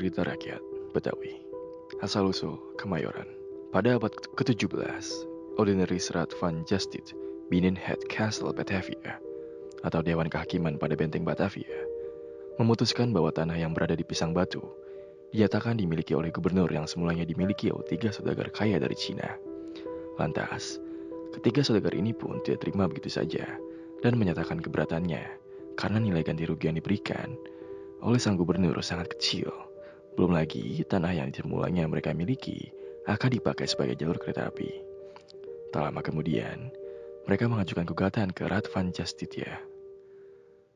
cerita rakyat Betawi, asal-usul Kemayoran. Pada abad ke-17, Ordinary Raad van Justice binnen het Castle Batavia, atau Dewan Kehakiman pada Benteng Batavia, memutuskan bahwa tanah yang berada di Pisang Batu dinyatakan dimiliki oleh gubernur yang semulanya dimiliki oleh 3 saudagar kaya dari Cina. Lantas, ketiga saudagar ini pun tidak terima begitu saja dan menyatakan keberatannya karena nilai ganti rugi yang diberikan oleh sang gubernur sangat kecil. Belum lagi, tanah yang semulanya mereka miliki akan dipakai sebagai jalur kereta api. Tak lama kemudian, mereka mengajukan gugatan ke Raad van Justitia.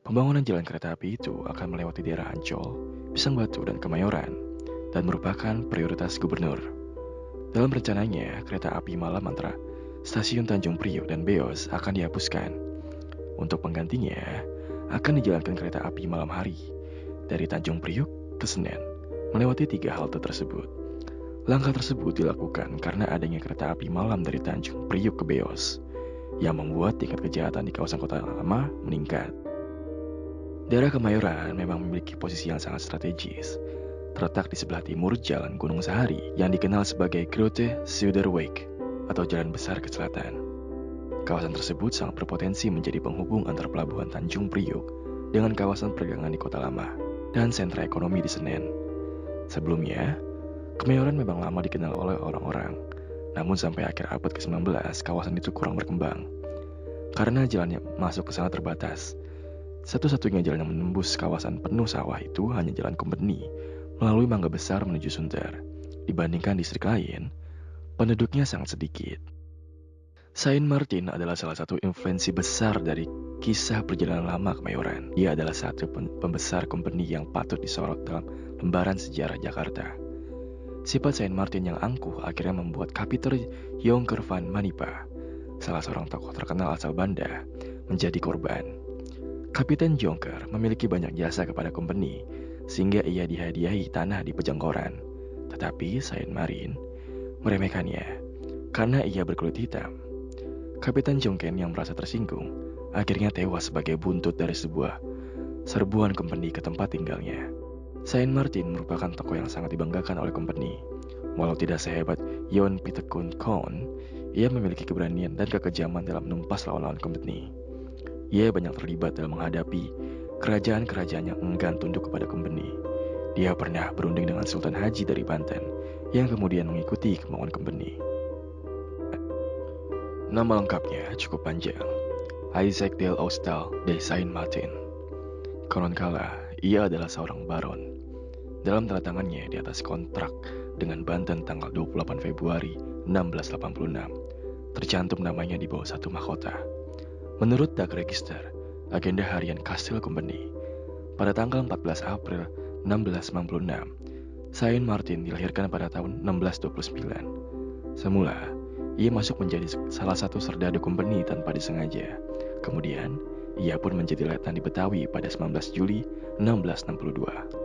Pembangunan jalan kereta api itu akan melewati daerah Ancol, Pisang Batu, dan Kemayoran, dan merupakan prioritas gubernur. Dalam rencananya, kereta api malam antara stasiun Tanjung Priok dan Beos akan dihapuskan. Untuk penggantinya, akan dijalankan kereta api malam hari dari Tanjung Priok ke Senen, melewati 3 halte tersebut. Langkah tersebut dilakukan karena adanya kereta api malam dari Tanjung Priok ke Beos, yang membuat tingkat kejahatan di kawasan kota lama meningkat. Daerah Kemayoran memang memiliki posisi yang sangat strategis, terletak di sebelah timur Jalan Gunung Sahari yang dikenal sebagai Grote Zuiderweg atau Jalan Besar ke Selatan. Kawasan tersebut sangat berpotensi menjadi penghubung antar pelabuhan Tanjung Priok dengan kawasan perdagangan di Kota Lama dan sentra ekonomi di Senen. Sebelumnya, Kemayoran memang lama dikenal oleh orang-orang, namun sampai akhir abad ke-19 kawasan itu kurang berkembang. Karena jalannya masuk ke sana terbatas, satu-satunya jalan yang menembus kawasan penuh sawah itu hanya jalan Kompeni melalui Mangga Besar menuju Sunter. Dibandingkan distrik lain, penduduknya sangat sedikit. Saint Martin adalah salah satu influensi besar dari kisah perjalanan lama Kemayoran. Dia adalah satu pembesar Kompeni yang patut disorot dalam lembaran sejarah Jakarta. Sifat Saint Martin yang angkuh akhirnya membuat Kapiter Jonker van Manipa, salah seorang tokoh terkenal asal Banda, menjadi korban. Kapiten Jonker memiliki banyak jasa kepada Kompeni, sehingga ia dihadiahi tanah di Pejangkoran. Tetapi Saint Martin meremehkannya karena ia berkulit hitam. Kapiten Jonker yang merasa tersinggung akhirnya tewas sebagai buntut dari sebuah serbuan Kompeni ke tempat tinggalnya. Saint Martin merupakan tokoh yang sangat dibanggakan oleh Kompeni. Walau tidak sehebat Jon Pieterszoon Koen, ia memiliki keberanian dan kekejaman dalam menumpas lawan-lawan Kompeni. Ia banyak terlibat dalam menghadapi kerajaan-kerajaan yang enggan tunduk kepada Kompeni. Dia pernah berunding dengan Sultan Haji dari Banten yang kemudian mengikuti kemauan Kompeni. Nama lengkapnya cukup panjang, Isaac Del Oostal de Saint Martin. Konon kala, ia adalah seorang baron. Dalam tanda tangannya di atas kontrak dengan Banten tanggal 28 Februari 1686, tercantum namanya di bawah satu mahkota. Menurut Dak Register, agenda harian Kastil Kompeni, pada tanggal 14 April 1696, Saint Martin dilahirkan pada tahun 1629. Semula, ia masuk menjadi salah satu serdadu Kompeni tanpa disengaja. Kemudian, ia pun menjadi letnan di Betawi pada 19 Juli 1662.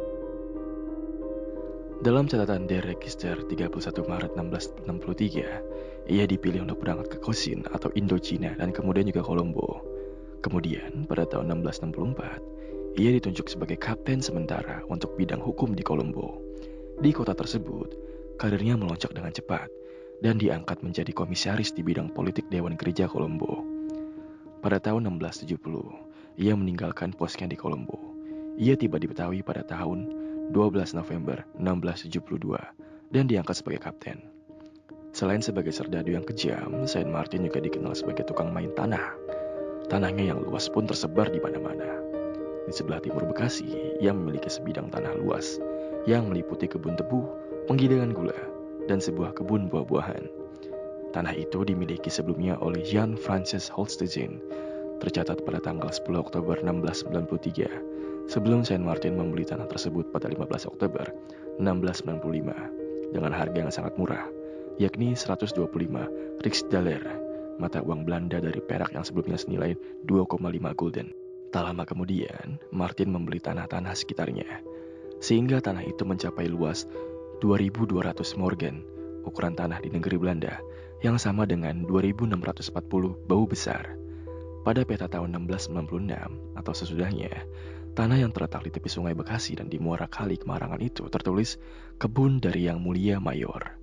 Dalam catatan Der Register 31 Maret 1663, ia dipilih untuk berangkat ke Kosin atau Indochina dan kemudian juga Kolombo. Kemudian, pada tahun 1664, ia ditunjuk sebagai kapten sementara untuk bidang hukum di Kolombo. Di kota tersebut, karirnya melonjak dengan cepat dan diangkat menjadi komisaris di bidang politik Dewan Gereja Kolombo. Pada tahun 1670, ia meninggalkan posnya di Kolombo. Ia tiba di Betawi pada tahun 12 November 1672 dan diangkat sebagai kapten. Selain sebagai serdadu yang kejam, Saint Martin juga dikenal sebagai tukang main tanah. Tanahnya yang luas pun tersebar di mana-mana. Di sebelah timur Bekasi, ia memiliki sebidang tanah luas yang meliputi kebun tebu, penggilingan gula, dan sebuah kebun buah-buahan. Tanah itu dimiliki sebelumnya oleh Jan Francis Holstezijn, tercatat pada tanggal 10 Oktober 1693, sebelum Saint Martin membeli tanah tersebut pada 15 Oktober 1695 dengan harga yang sangat murah, yakni 125 riksdaler, mata uang Belanda dari perak yang sebelumnya senilai 2,5 gulden. Tak lama kemudian, Martin membeli tanah-tanah sekitarnya, sehingga tanah itu mencapai luas 2.200 morgen, ukuran tanah di negeri Belanda, yang sama dengan 2.640 bau besar. Pada peta tahun 1696 atau sesudahnya, Tanah yang terletak di tepi Sungai Bekasi dan di Muara Kali Kemarangan itu tertulis kebun dari Yang Mulia Mayor.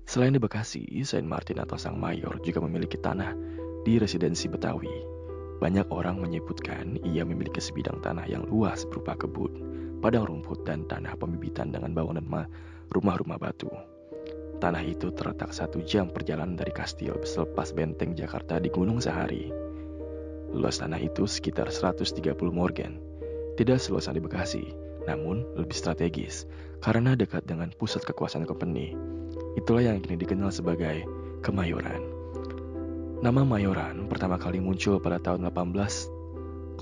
Selain di Bekasi, Saint Martin atau Sang Mayor juga memiliki tanah di residensi Betawi. Banyak orang menyebutkan ia memiliki sebidang tanah yang luas berupa kebun, padang rumput, dan tanah pembibitan dengan bangunan rumah-rumah batu. Tanah itu terletak 1 jam perjalanan dari Kastil selepas Benteng Jakarta di Gunung Sahari. Luas tanah itu sekitar 130 morgen. Tidak seluas di Bekasi, namun lebih strategis karena dekat dengan pusat kekuasaan company. Itulah yang kini dikenal sebagai Kemayoran. Nama Mayoran pertama kali muncul pada tahun 1807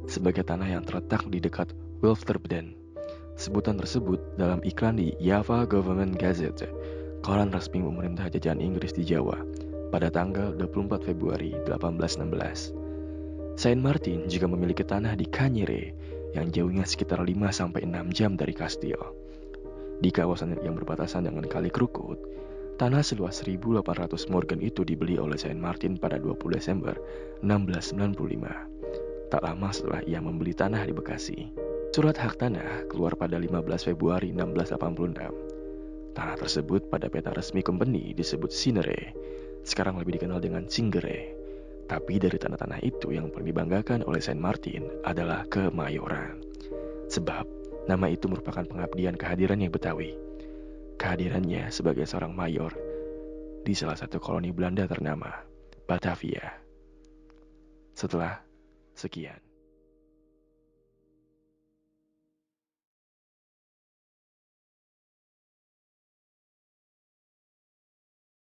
sebagai tanah yang terletak di dekat Wilfterbeden. Sebutan tersebut dalam iklan di Java Government Gazette, koran resmi pemerintah jajahan Inggris di Jawa, pada tanggal 24 Februari 1816. Saint Martin juga memiliki tanah di Kanyere yang jauhnya sekitar 5-6 jam dari Kastil. Di kawasan yang berbatasan dengan Kali Krukut, tanah seluas 1.800 morgen itu dibeli oleh Saint Martin pada 20 Desember 1695. Tak lama setelah ia membeli tanah di Bekasi. Surat hak tanah keluar pada 15 Februari 1686. Tanah tersebut pada peta resmi company disebut Sinere, sekarang lebih dikenal dengan Cinggere. Tapi dari tanah-tanah itu yang paling dibanggakan oleh Saint Martin adalah Kemayoran. Sebab nama itu merupakan pengabdian kehadirannya Betawi. Kehadirannya sebagai seorang mayor di salah satu koloni Belanda ternama, Batavia. Setelah sekian.